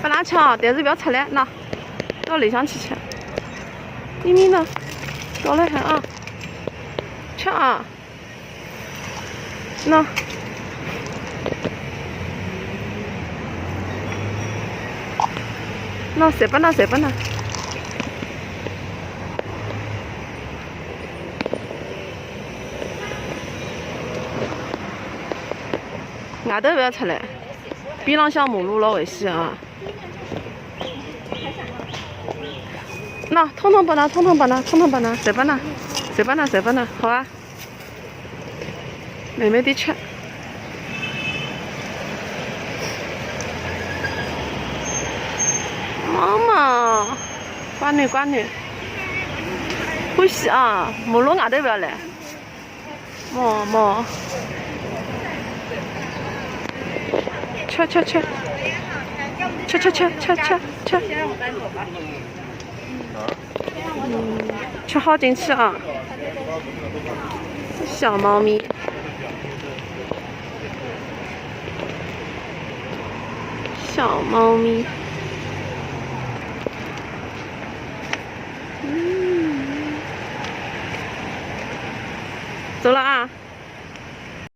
不拿抢，但是不要出来，拿到里向去吃。咪咪呢？到来喊啊！吃啊！那。那谁不拿谁不拿？外头不要出来，边浪向马路老危险啊！那通通不拿，通通不拿，通通不拿，谁不拿？谁不拿？谁不拿？好啊，慢慢地吃。妈妈，乖女乖女，欢喜啊！马路外头不要来，毛。吃，吃好进去啊！小猫咪，小猫咪，走了啊！